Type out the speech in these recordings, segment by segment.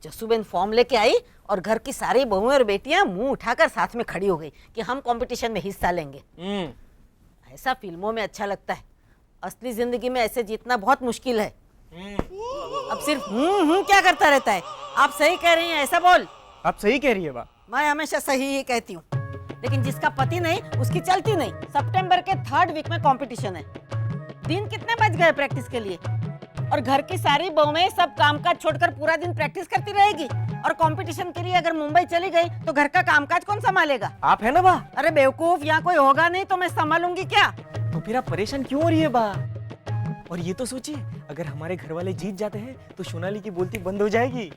जसूबेन form लेके आई और घर की सारी बहुएं और बेटियां मुंह उठाकर साथ में खड़ी हो गई कि हम कंपटीशन में हिस्सा लेंगे। ऐसा फिल्मों में अच्छा लगता है, असली जिंदगी में ऐसे जीतना बहुत मुश्किल है। अब सिर्फ क्या करता रहता है? आप सही कह रही हैं, ऐसा बोल। आप सही कह रही है बा। मैं हमेशा सही ही कहती हूँ, लेकिन जिसका पति नहीं उसकी चलती नहीं। सितंबर के 3rd वीक में कंपटीशन है। दिन कितने बज गए प्रैक्टिस के लिए? और घर की सारी बहुएं सब कामकाज छोड़कर पूरा दिन प्रैक्टिस करती रहेगी। और कंपटीशन के लिए अगर मुंबई चली गई तो घर का कामकाज कौन संभालेगा? आप है ना बा। अरे बेवकूफ, यहाँ कोई होगा नहीं तो मैं संभालूंगी क्या? तो फिर आप परेशान क्यों हो रही है बा? और ये तो सोचिए, अगर हमारे घर वाले जीत जाते हैं तो सोनाली की बोलती बंद हो जाएगी।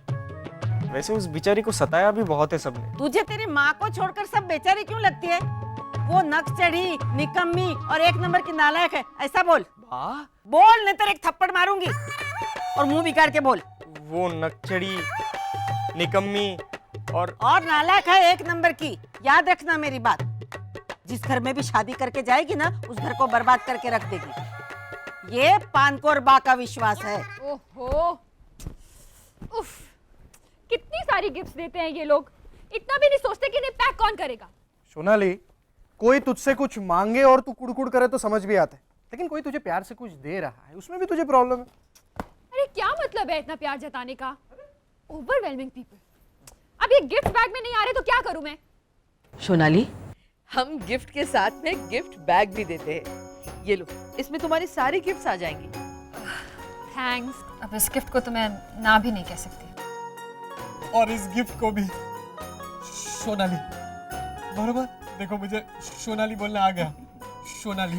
वैसे उस बेचारी को सताया भी बहुत है सबने। तुझे तेरी माँ को छोड़कर सब बेचारी क्यों लगती है? वो नक चढ़ी, निकम्मी और 1 नंबर की नालायक है, ऐसा बोल। बोल, नहीं तो एक थप्पड़ मारूंगी। और मुंह बिगाड़ के बोल। वो नकचड़ी, निकम्मी और नालायक है 1 नंबर की। याद रखना मेरी बात। जिस घर में भी शादी करके जाएगी ना, उस घर को बर्बाद करके रख देगी। ये पानकोर बा का विश्वास है। ओहो, उफ, कितनी सारी गिफ्ट्स देते हैं ये लोग। इतना भी नहीं सोचते कि इन्हें पैक कौन करेगा। सोनाली, कोई तुझसे कुछ मांगे और तू कुड़कुड़ करे तो समझ भी आता है, लेकिन कोई तुझे प्यार से कुछ दे रहा है उसमें भी तुझे प्रॉब्लम है। अरे क्या मतलब है इतना प्यार जताने का? Overwhelming people. अब ये गिफ्ट बैग में नहीं आ रहे तो क्या करूं मैं? सोनाली, हम गिफ्ट के साथ में गिफ्ट बैग भी देते हैं। ये लो, इसमें तुम्हारी सारी गिफ्ट्स आ जाएंगी। थैंक्स। अब इस गिफ्ट को तो मैं ना भी नहीं कह सकती। और इस गिफ्ट को भी सोनाली। बरोबर, देखो मुझे सोनाली बोलना आ गया। सोनाली,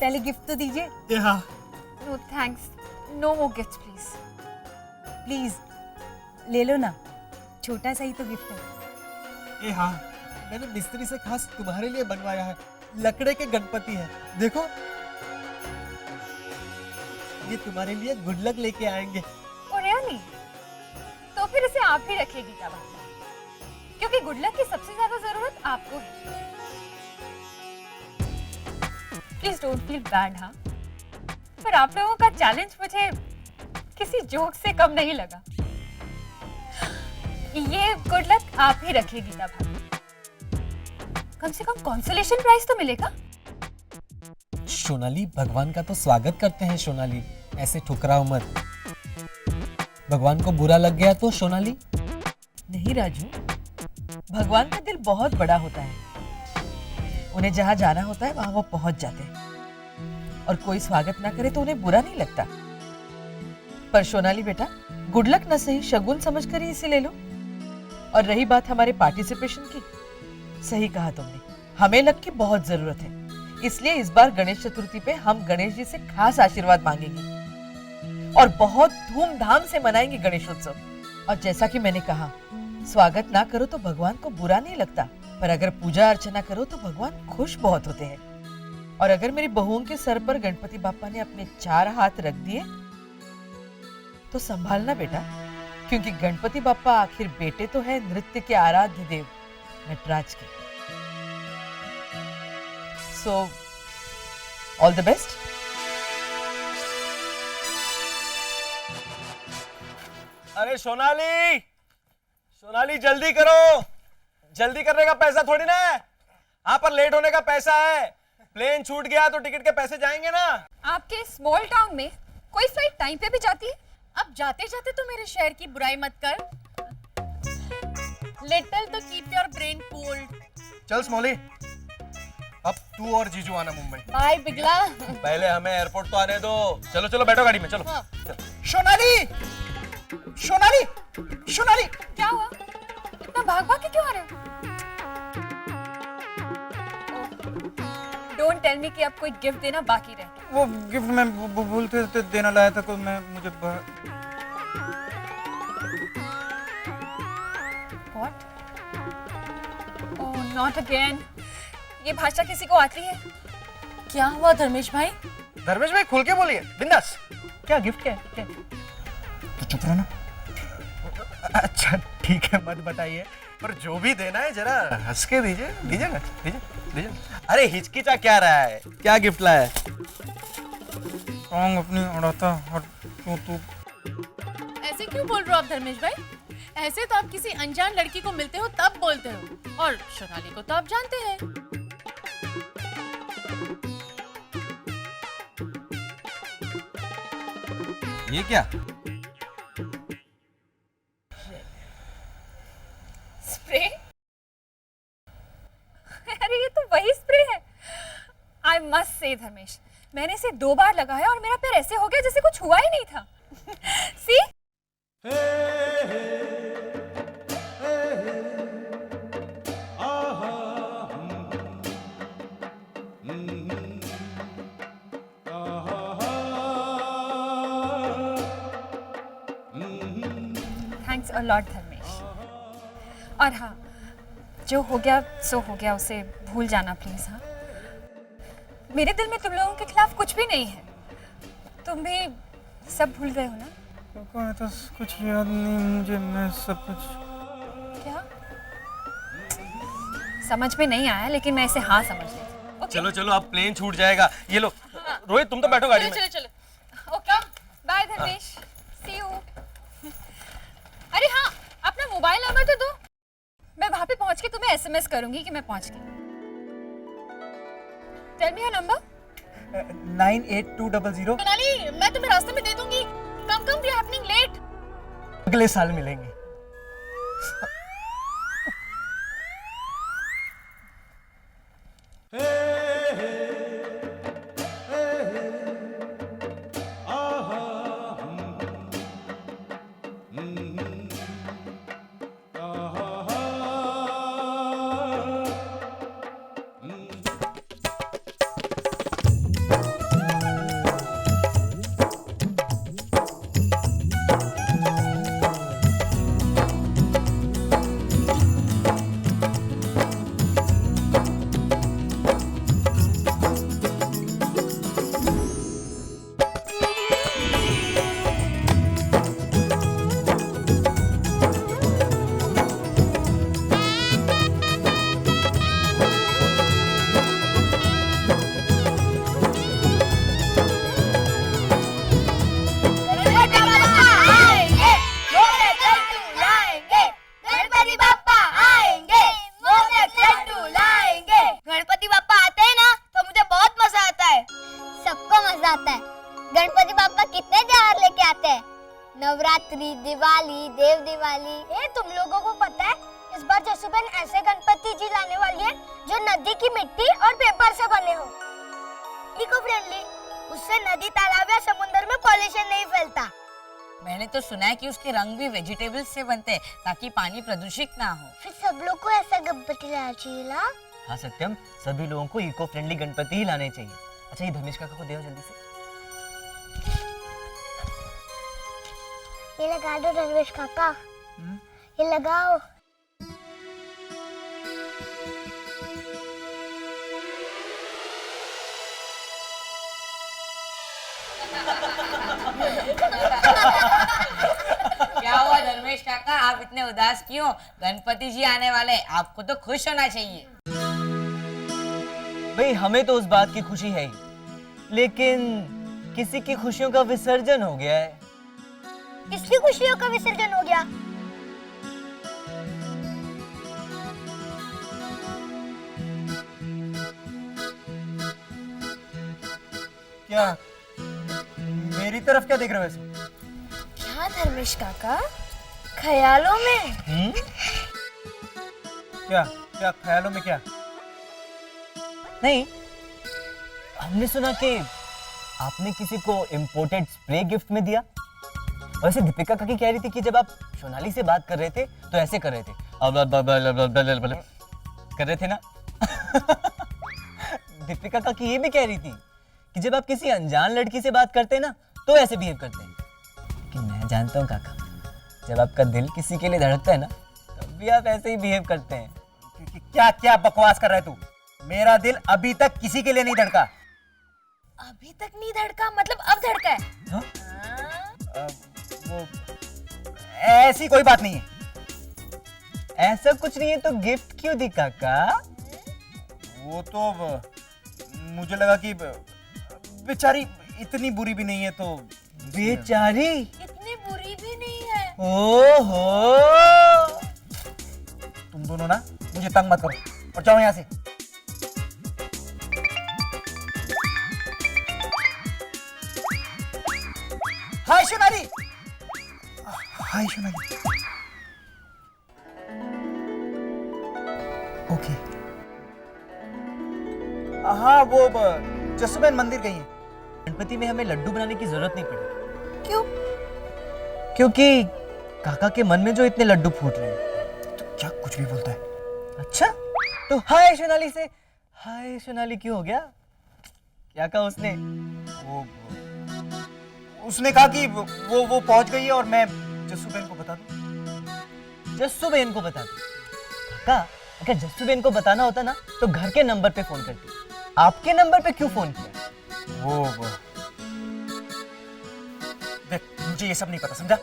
पहले गिफ्ट तो दीजिए। हाँ। No thanks, no more gifts please. Please ले लो ना, छोटा सा ही तो गिफ्ट है। हाँ, मैंने मिस्त्री से खास तुम्हारे लिए बनवाया है। लकड़े के गणपति है, देखो। ये तुम्हारे लिए गुड लक लेके आएंगे। Oh really? तो फिर इसे आप ही रखेगी क्या बात? क्योंकि गुड लक की सबसे ज्यादा जरूरत आपको है। Please don't feel bad. हाँ, पर आप लोगों का चैलेंज मुझे किसी जोक से कम नहीं लगा। ये गुड लक आप ही रखेगी तब। कम से कम कंसोलेशन प्राइज तो मिलेगा। सोनाली, भगवान का तो स्वागत करते हैं सोनाली, ऐसे ठुकराओ मत। भगवान को बुरा लग गया तो सोनाली? नहीं राजू, भगवान का दिल बहुत बड़ा होता है। उन्हें जहाँ जाना होता है वहाँ वो पहुंच जाते हैं। और कोई स्वागत ना करे तो उन्हें बुरा नहीं लगता। पर सोनाली बेटा, गुड लक न सही, शगुन समझकर ही इसे ले लो। और रही बात हमारे पार्टिसिपेशन की, सही कहा तुमने, हमें लक की बहुत जरूरत है। इसलिए इस बार गणेश चतुर्थी पे हम गणेश जी से खास आशीर्वाद मांगेंगे और बहुत धूमधाम से मनाएंगे गणेशोत्सव। और जैसा कि मैंने कहा, स्वागत ना करो तो भगवान को बुरा नहीं लगता, पर अगर पूजा अर्चना करो तो भगवान खुश बहुत होते हैं। और अगर मेरी बहुओं के सर पर गणपति बापा ने अपने 4 हाथ रख दिए तो संभालना बेटा, क्योंकि गणपति बापा आखिर बेटे तो है नृत्य के आराध्य देव नटराज के। So all the best. अरे सोनाली, सोनाली जल्दी करो। जल्दी करने का पैसा थोड़ी ना है, यहाँ पर लेट होने का पैसा है। प्लेन छूट गया तो टिकट के पैसे जाएंगे ना। आपके स्मॉल टाउन में कोई फ्लाइट टाइम पे भी जाती है? अब जाते जाते तो मेरे शहर की बुराई मत कर। लिटिल तो कीप योर ब्रेन कूल्ड। चल स्मॉली, अब तू और जीजू आना मुंबई। बाय बिगला। पहले हमें एयरपोर्ट तो आने दो। चलो चलो बैठो गाड़ी में, चलो। हाँ। सोनाली, सोनाली, सोनाली। क्या हुआ? इतना भाग भाग के क्यों आ रहे हो? डोंट टेल मी कि आप कोई गिफ्ट देना बाकी रह गया। वो गिफ्ट मैं भूलते थे देना लाया था, मुझे What? Oh, not again. ये भाषा किसी को आती है? क्या हुआ धर्मेश भाई? धर्मेश भाई खुल के बोलिए, बिंदास। क्या गिफ्ट क्या है? तो चुप रहो ना। अच्छा ठीक है, मत बताइए, पर जो भी देना है जरा हंस के दीजिए। दीजिए ना, दीजिए दीजिए। अरे हिचकिचा क्या रहा है? क्या गिफ्ट लाया है? टांग अपनी उड़ाता और तू ऐसे क्यों बोल रहे हो आप धर्मेश भाई? ऐसे तो आप किसी अनजान लड़की को मिलते हो तब बोलते हो, और सोनाली को तो आप जानते हैं। ये क्या? स्प्रे? अरे ये तो वही स्प्रे है। आई मस्ट से धर्मेश, मैंने इसे 2 बार लगाया और मेरा पैर ऐसे हो गया जैसे कुछ हुआ ही नहीं था। See? Thanks a lot Dharmesh. और हाँ, जो हो गया सो हो गया, उसे भूल जाना प्लीज। हाँ, मेरे दिल में तुम लोगों के खिलाफ कुछ भी नहीं है। तुम भी सब भूल गए हो ना? काका तो कुछ याद नहीं मुझे, मैं सब कुछ। क्या? समझ में नहीं आया, लेकिन मैं इसे हाँ समझ लेती। ओके? चलो चलो, अब प्लेन छूट जाएगा। ये लो रोहित, तुम तो बैठो गाड़ी में। चलो चलो चलो। Okay, bye Dharmesh, see you. अरे हाँ, अपना मोबाइल नंबर तो दो, मैं वहां पे पहुंच के तुम्हें एसएमएस करूंगी कि मैं पहुंच गई। Tell me your number. 98200। Sonali, मैं तुम्हें रास्ते में दे दूंगी। Come come, we are happening late. अगले साल मिलेंगे। गणपति बापा कितने त्योहार लेके आते हैं? नवरात्रि, दिवाली, देव दिवाली। तुम लोगों को पता है इस बार जसुबेन ऐसे गणपति जी लाने वाली है जो नदी की मिट्टी और पेपर से बने हो। इको फ्रेंडली, उससे नदी, तालाब या समुद्र में पॉल्यूशन नहीं फैलता। मैंने तो सुना है कि उसके रंग भी वेजिटेबल्स से बनते हैं ताकि पानी प्रदूषित ना हो। फिर सब लोग को ऐसा गणपति लाना चाहिए ना? हाँ सत्यम, सभी लोगों को इको फ्रेंडली गणपति ही लाने चाहिए। अच्छा, ये धर्मेश काका को दे जल्दी से। ये लगा दो धर्मेश काका। ये लगाओ। क्या हुआ धर्मेश काका, आप इतने उदास क्यों? गणपति जी आने वाले, आपको तो खुश होना चाहिए। भाई हमें तो उस बात की खुशी है ही, लेकिन किसी की खुशियों का विसर्जन हो गया है। किसकी खुशियों का विसर्जन हो गया? क्या मेरी तरफ क्या देख रहे हो वैसे? क्या धर्मेश काका, ख्यालों में? क्या क्या ख्यालों में? क्या नहीं, हमने सुना कि आपने किसी को इम्पोर्टेड स्प्रे गिफ्ट में दिया। वैसे दीपिका काकी कह रही थी कि जब आप सोनाली से बात कर रहे थे तो ऐसे कर रहे थे, कर रहे थे ना। दीपिका काकी ये भी कह रही थी कि जब आप किसी अनजान लड़की से बात करते हैं ना तो ऐसे बिहेव करते हैं। कि मैं जानता हूँ काका, जब आपका दिल किसी के लिए धड़कता है ना तब भी आप ऐसे ही बिहेव करते हैं। क्या क्या बकवास कर रहा है तू? मेरा दिल अभी तक किसी के लिए नहीं धड़का। अभी तक नहीं धड़का मतलब अब धड़का है? हाँ? वो ऐसी कोई बात नहीं है। ऐसा कुछ नहीं है तो गिफ्ट क्यों दी काका? वो तो मुझे लगा कि बेचारी इतनी बुरी भी नहीं है तो। बेचारी? इतनी बुरी भी नहीं है। ओहो, तुम दोनों ना मुझे तंग मत करो और जाओ यहाँ से। हाय सोनाली। हाय सोनाली। ओके। हाँ, वो जसुबेन मंदिर गई है। गणपति में हमें लड्डू बनाने की जरूरत नहीं पड़ी। क्यों? क्योंकि काका के मन में जो इतने लड्डू फूट रहे हैं। तो क्या कुछ भी बोलता है? अच्छा, तो हाय सोनाली से हाय सोनाली क्यों हो गया? क्या कहा उसने? उसने कहा कि वो पहुंच गई है और मैं जस्सूबेन को बता दूं। जस्सूबेन को बता दूं? काका, अगर जस्सूबेन को बताना होता ना तो घर के नंबर पे फोन करती। आपके नंबर पे क्यों फोन किया? वो देख, मुझे ये सब नहीं पता, समझा?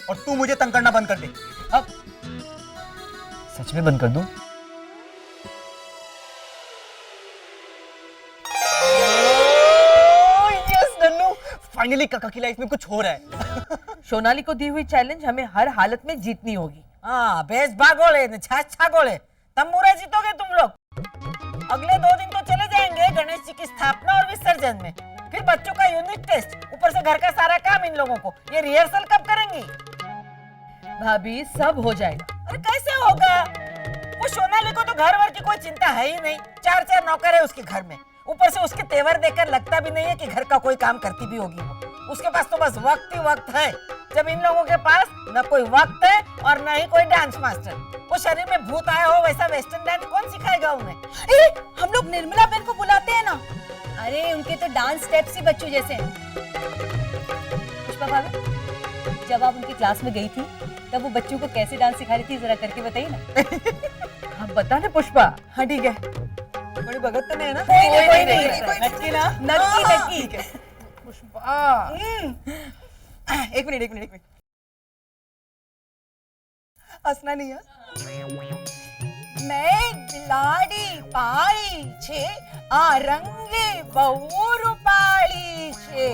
और तू मुझे तंग करना बंद कर दे। अब सच में बंद कर दूं? यस नन्नू, फाइनली काका की लाइफ में कुछ हो रहा है। सोनाली को दी हुई चैलेंज हमें हर हालत में जीतनी होगी। हाँ, बेस भागोले छागोले, तब मुरे जीतोगे तुम लोग। अगले 2 दिन तो चले जाएंगे गणेश जी की स्थापना और विसर्जन में, फिर बच्चों का यूनिट टेस्ट, ऊपर से घर का सारा काम इन लोगों को। ये रिहर्सल कब करेंगी? भाभी सब हो जाएगा। अरे कैसे होगा? वो सोनाली को तो घर वर की कोई चिंता है ही नहीं, 4 नौकर है उसके घर में, ऊपर से उसके तेवर देखकर लगता भी नहीं है कि घर का कोई काम करती भी होगी वो। उसके पास तो बस वक्त ही वक्त है, जब इन लोगों के पास न कोई वक्त है और न ही कोई डांस मास्टर। वो शरीर में भूत आया हो वैसा वेस्टर्न डांस कौन सिखाएगा उन्हें? हम लोग निर्मला बहन को बुलाते हैं ना। अरे उनके तो डांस स्टेप्स ही बच्चों जैसे हैं। पुष्पा भाभी, जब आप उनकी क्लास में गई थी तब वो बच्चों को कैसे डांस सिखा रही थी, जरा करके बताइए ना। हम बता दे पुष्पा। हाँ ठीक है। बड़ी भगत तो नहीं है ना? कोई नहीं। नक्की ना? नक्की। पुष्पा, एक मिनट हंसना नहीं है। मैं बिलाड़ी पाड़ी छे आ रंगे बहु पाड़ी छे,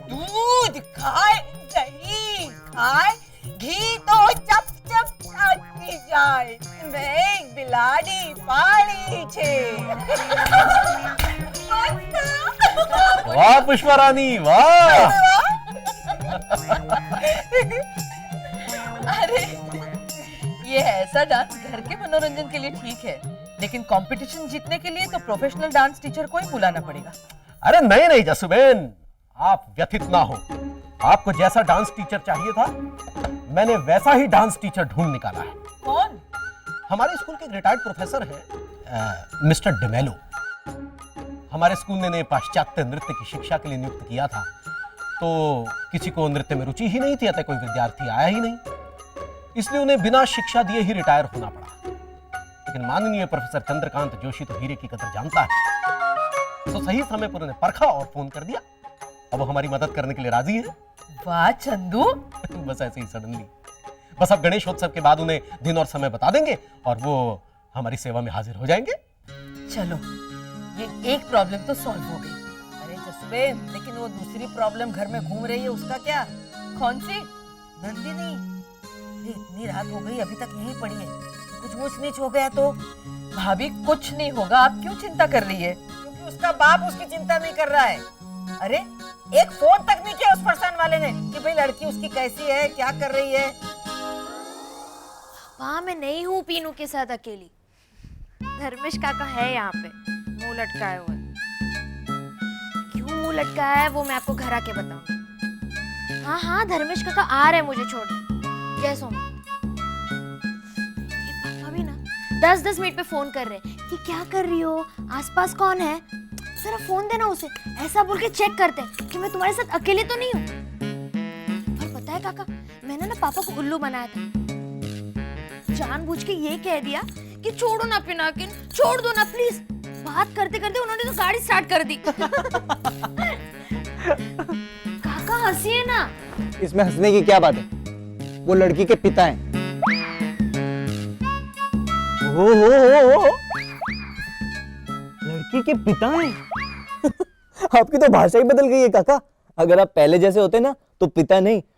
दूध खाए दही खाए घी तो चप चप चाटती जाए, मैं बिलाड़ी पाड़ी छे। वाह पुष्पा रानी, वाह। अरे ये ऐसा डांस घर के मनोरंजन के लिए ठीक है, लेकिन कंपटीशन जीतने के लिए तो प्रोफेशनल डांस टीचर को ही बुलाना पड़ेगा। अरे नहीं जसुबेन, आप व्यथित ना हो। आपको जैसा डांस टीचर चाहिए था, मैंने वैसा ही डांस टीचर ढूंढ निकाला है। कौन? हमारे स्कूल के रिटायर्ड प्रोफेसर हैं मिस्टर डिमेलो। हमारे स्कूल ने पाश्चात्य नृत्य की शिक्षा के लिए नियुक्त किया था, तो किसी को नृत्य में रुचि ही नहीं थी, अतः कोई विद्यार्थी आया ही नहीं, इसलिए उन्हें बिना शिक्षा दिए ही रिटायर होना पड़ा। लेकिन माननीय प्रोफेसर चंद्रकांत जोशी तो हीरे की कदर जानता है, तो सही समय पर उन्हें परखा और फोन कर दिया। अब वो हमारी मदद करने के लिए राजी है। वाह चंदू। बस ऐसे ही सडनली। बस अब गणेशोत्सव के बाद उन्हें दिन और समय बता देंगे और वो हमारी सेवा में हाजिर हो जाएंगे। चलो, ये एक प्रॉब्लम तो सॉल्व हो गई। अरे जसुबेन, लेकिन वो दूसरी प्रॉब्लम घर में घूम रही है, उसका क्या? कौन सी? नंदिनी। इतनी रात हो गई, अभी तक यहीं पड़ी है, कुछ ऊंच नीच हो गया तो? भाभी कुछ नहीं होगा, आप क्यों चिंता कर रही है? क्योंकि उसका बाप उसकी चिंता नहीं कर रहा है। अरे एक फोन तक नहीं किया उस फरसान वाले ने कि भाई लड़की उसकी कैसी है, क्या कर रही है। वहाँ मैं नहीं हूँ पीनू के साथ अकेली। धर्मेश काका है यहाँ पे, मुंह लटकाए हुए। क्यों मुंह लटकाया है वो मैं आपको घर आके बताऊँ। हाँ हाँ, धर्मेश काका आ रहे हैं मुझे छोड़ने। जय सोमा। ये पापा भी ना 10-10 मिनट पे फोन कर रहे हैं कि क्या कर रही हो, आसपास कौन है, जरा फोन देना उसे, ऐसा बोल के चेक करते हैं कि मैं तुम्हारे साथ अकेले तो नहीं हूँ। और पता है काका, मैंने ना पापा को उल्लू बनाया था, जानबूझ के ये कह दिया कि छोड़ो ना पिनाकिन, छोड़ दो ना प्लीज। बात करते करते उन्होंने तो गाड़ी स्टार्ट कर दी। काका हंसिए ना। इसमें हंसने की क्या बात है? वो लड़की के पिता हैं। हो लड़की के पिता हैं। आपकी तो भाषा ही बदल गई है काका। अगर आप पहले जैसे होते ना तो पिता नहीं